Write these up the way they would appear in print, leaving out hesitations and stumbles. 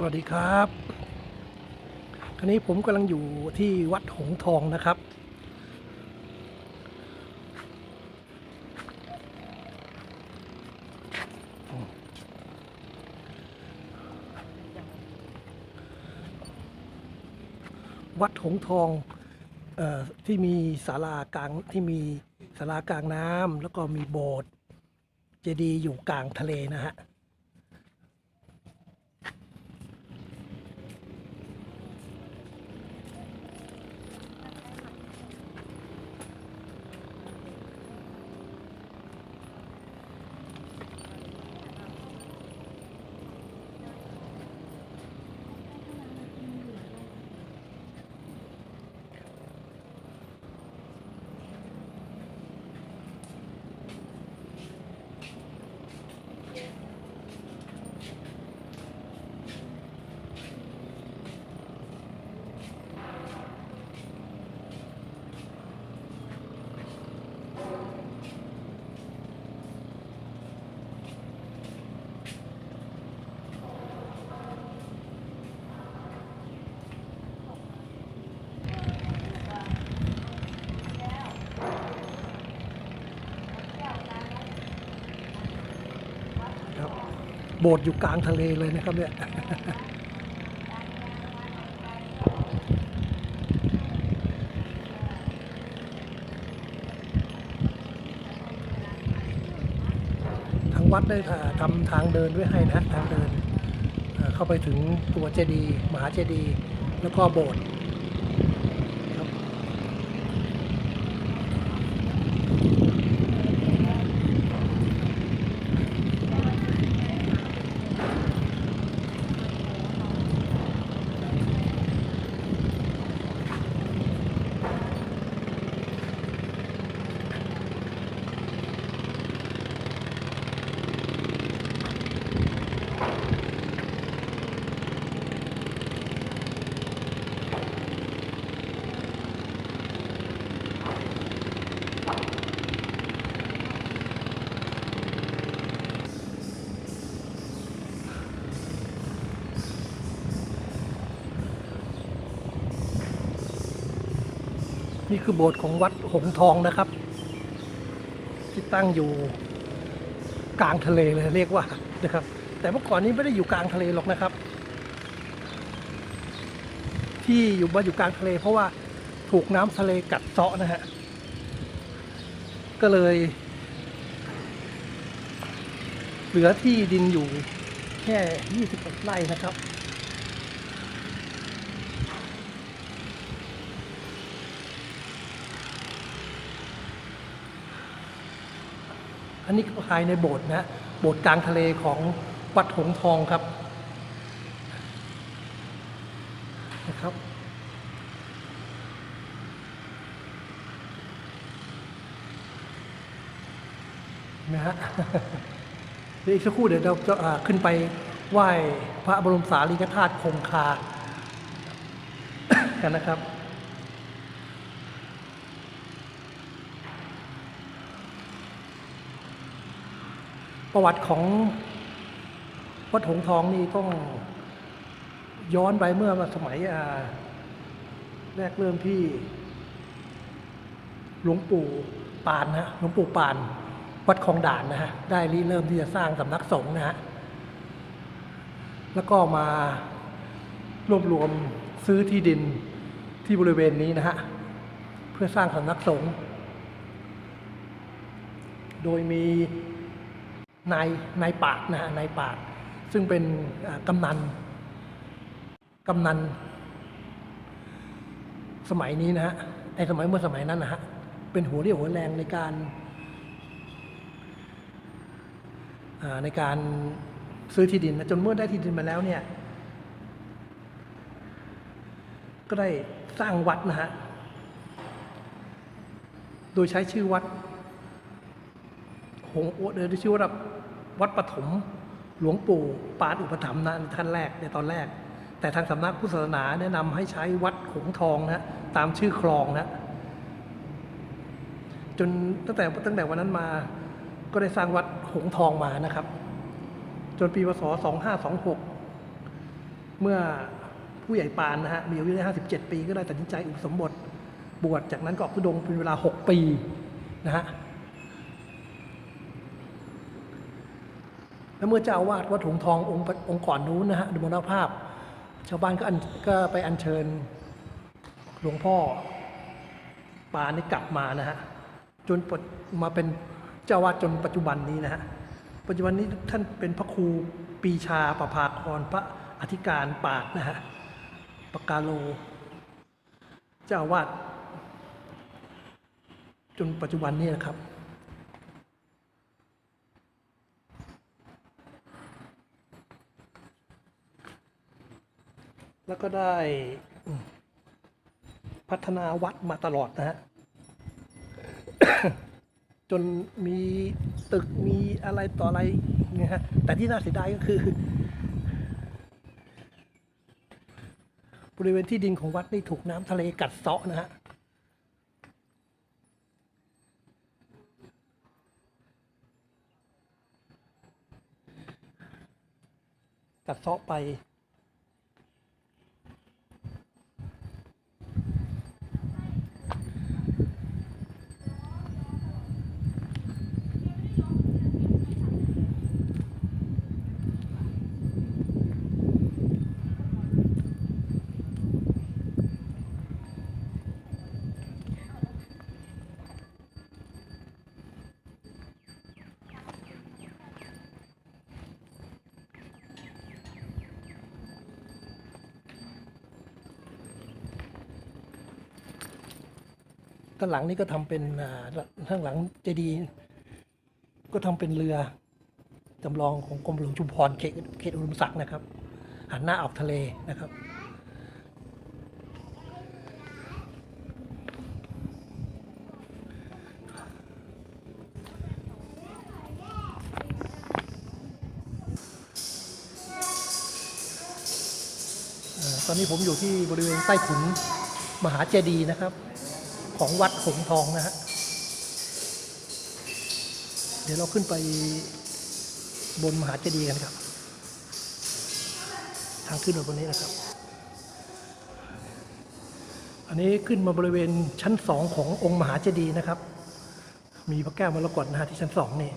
สวัสดีครับคราวนี้ผมกำลังอยู่ที่วัดหงส์ทองนะครับวัดหงส์ทองที่มีศาลากลางน้ำแล้วก็มีโบสถ์เจดีย์อยู่กลางทะเลนะฮะครับโบสถ์อยู่กลางทะเลเลยนะครับเนี่ยทางวัดได้ทำทางเดินไว้ให้นะทางเดินเข้าไปถึงตัวเจดีย์มหาเจดีย์แล้วก็โบสถ์ครับนี่คือโบสถ์ของวัดหงส์ทองนะครับที่ตั้งอยู่กลางทะเลเลยเรียกว่านะครับแต่เมื่อก่อนนี้ไม่ได้อยู่กลางทะเลหรอกนะครับที่อยู่กลางทะเลเพราะว่าถูกน้ำทะเลกัดเซาะนะฮะก็เลยเหลือที่ดินอยู่แค่21 ไร่นะครับอันนี้ภายในโบสถ์นะโบสถ์กลางทะเลของวัดหงส์ทองครับนะครับนะฮะเดี๋ยวอีกสักครู่เดี๋ยวเราจะขึ้นไปไหว้พระบรมสารีริกธาตุคงคากันนะครับประวัติของวัดหงส์ทองนี่ต้องย้อนไปเมื่อสมัยแรกเริ่มที่หลวงปู่ปานนะหลวงปู่ปานวัดคลองด่านนะฮะได้ริเริ่มที่จะสร้างสำนักสงฆ์นะฮะแล้วก็มารวบรวมซื้อที่ดินที่บริเวณนี้นะฮะเพื่อสร้างสำนักสงฆ์โดยมีนายปาดนะฮะนายปาดซึ่งเป็นกำนันสมัยนี้นะฮะเมื่อสมัยนั้นนะฮะเป็นหัวเรี่ยวหัวแรงในการซื้อที่ดินนะจนเมื่อได้ที่ดินมาแล้วเนี่ยก็ได้สร้างวัดนะฮะโดยใช้ชื่อวัดโดยชื่อว่าวัดปฐมหลวงปู่ปานอุปถัมภ์นะท่านแรกในตอนแรกแต่ทางสำนักพุทธศาสนาแนะนำให้ใช้วัดหงส์ทองนะตามชื่อคลองนะจนตั้งแต่วันนั้นมาก็ได้สร้างวัดหงส์ทองมานะครับจนปีพ.ศ. 2526 เมื่อผู้ใหญ่ปานนะฮะมีอายุได้57 ปีก็ได้ตัดสินใจอุปสมบทบวชจากนั้นก็ออกธุดงค์เป็นเวลา6 ปีนะฮะแล้วเมื่อเจ้าอาวาสวัดหงส์ทององค์ก่อนนู้นนะฮะมรณภาพชาวบ้านก็ไปอัญเชิญหลวงพ่อปานนี่กลับมานะฮะจนมาเป็นเจ้าอาวาสจนปัจจุบันนี้นะฮะปัจจุบันนี้ท่านเป็นพระครูปรีชาประภาครพระอธิการปากนะฮะปกาโลเจ้าอาวาสจนปัจจุบันนี้นะครับแล้วก็ได้พัฒนาวัดมาตลอดนะฮะ จนมีตึกมีอะไรต่ออะไรเนี่ยฮะแต่ที่น่าเสียดายก็คือบริเวณที่ดินของวัดนี่ถูกน้ำทะเลกัดเซาะนะฮะกัดเซาะไปด้านหลังนี่ก็ทำเป็นข้างหลังเจดีย์ก็ทำเป็นเรือจำลองของกรมหลวงชุมพรเขตอุดมศักดิ์นะครับหันหน้าออกทะเลนะครับตอนนี้ผมอยู่ที่บริเวณใต้ถุนมหาเจดีย์นะครับของวัดหงส์ทองนะฮะเดี๋ยวเราขึ้นไปบนมหาเจดีย์กันครับทางขึ้นบนนี้นะครับอันนี้ขึ้นมาบริเวณชั้น2ขององค์มหาเจดีย์นะครับมีพระแก้วมรกตนะฮะที่ชั้น2นี่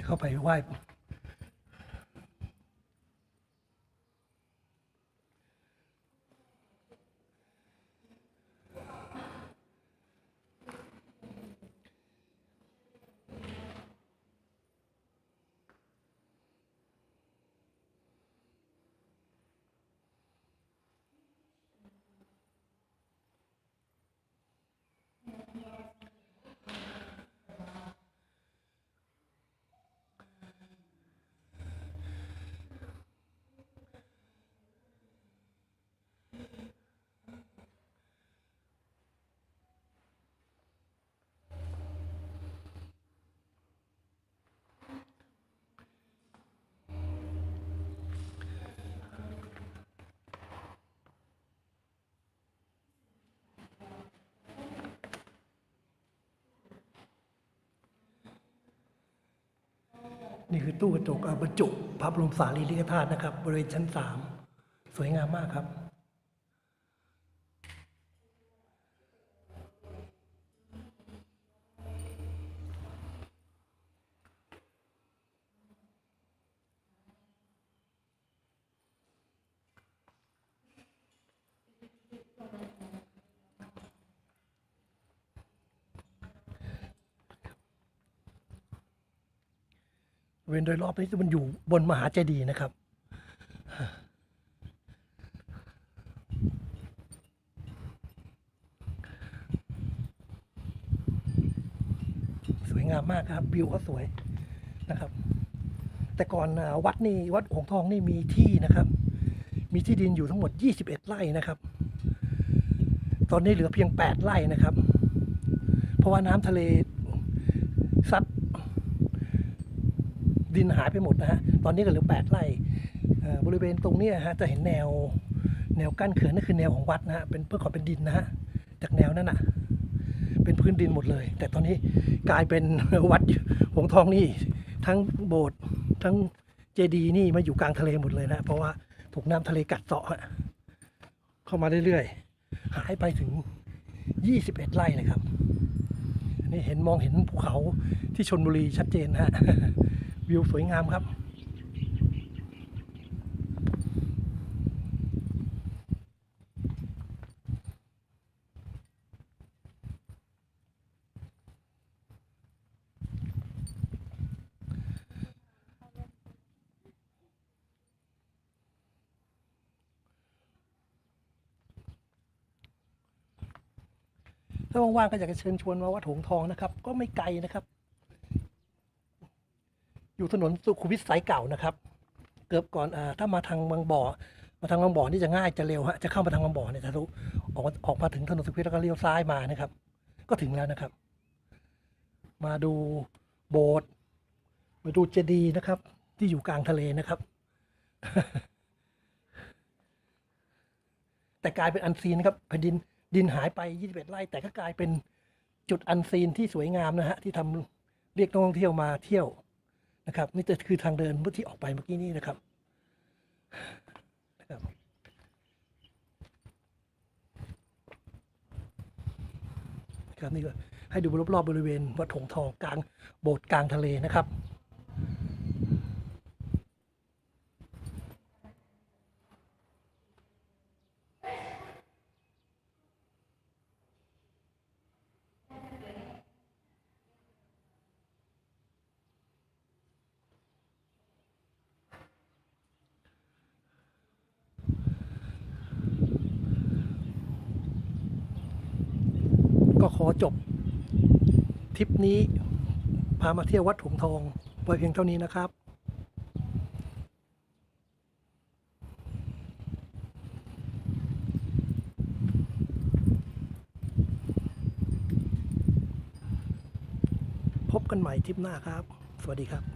เข้าไปไหว้นี่คือตู้กระจกบรรจุพระบรมสารีริกธาตุนะครับบริเวณชั้น3สวยงามมากครับบริเวณโดยรอบนี้มันอยู่บนมหาเจดีย์นะครับสวยงามมากครับวิวก็สวยนะครับแต่ก่อนวัดหงส์ทองนี่มีที่นะครับมีที่ดินอยู่ทั้งหมด21 ไร่นะครับ ตอนนี้เหลือเพียง8 ไร่นะครับ เพราะว่าน้ำทะเลซัดดินหายไปหมดนะฮะตอนนี้ก็เหลือ8 ไร่บริเวณตรงนี้ฮะจะเห็นแนวกั้นเขื่อนนั่นคือแนวของวัดนะฮะเป็นเพื่อขอเป็นดินนะฮะจากแนวนั้นอ่ะเป็นพื้นดินหมดเลยแต่ตอนนี้กลายเป็น วัดหงส์ทองนี่ทั้งโบสถ์ทั้งเจดีย์นี่มาอยู่กลางทะเลหมดเลยนะเพราะว่าถูกน้ำทะเลกัดเซาะเข้ามาเรื่อยๆหายไปถึง21 ไร่นะครับอันนี้มองเห็นภูเขาที่ชลบุรีชัดเจนนะฮะ วิวสวยงามครับถ้าว่างๆก็อยากจะเชิญชวนมาวัดหงส์ทองนะครับก็ไม่ไกลนะครับอยู่ถนนสุขุมวิทสายเก่านะครับเกือบก่อนถ้ามาทางบางบ่อนี่จะง่ายจะเร็วฮะจะเข้ามาทางบางบ่อเนี่ยทะลุออกมาถึงถนนสุขุมวิทแล้วก็เลี้ยวซ้ายมานะครับก็ถึงแล้วนะครับมาดูโบสถ์มาดูเจดีย์นะครับที่อยู่กลางทะเลนะครับ แต่กลายเป็นอันซีนนะครับแผ่นดินหายไป21 ไร่แต่ก็กลายเป็นจุดอันซีนที่สวยงามนะฮะที่ทำเรียกนักท่องเที่ยวมาเที่ยวนะครับนี่จะคือทางเดินเมื่อที่ออกไปเมื่อกี้นี้นะครับครับนี่ก็ให้ดูรอบๆบริเวณวัดหงส์ทองกลางโบสถ์กลางทะเลนะครับก็ขอจบทริปนี้พามาเที่ยววัดหงส์ทองไว้เพียงเท่านี้นะครับพบกันใหม่ทริปหน้าครับสวัสดีครับ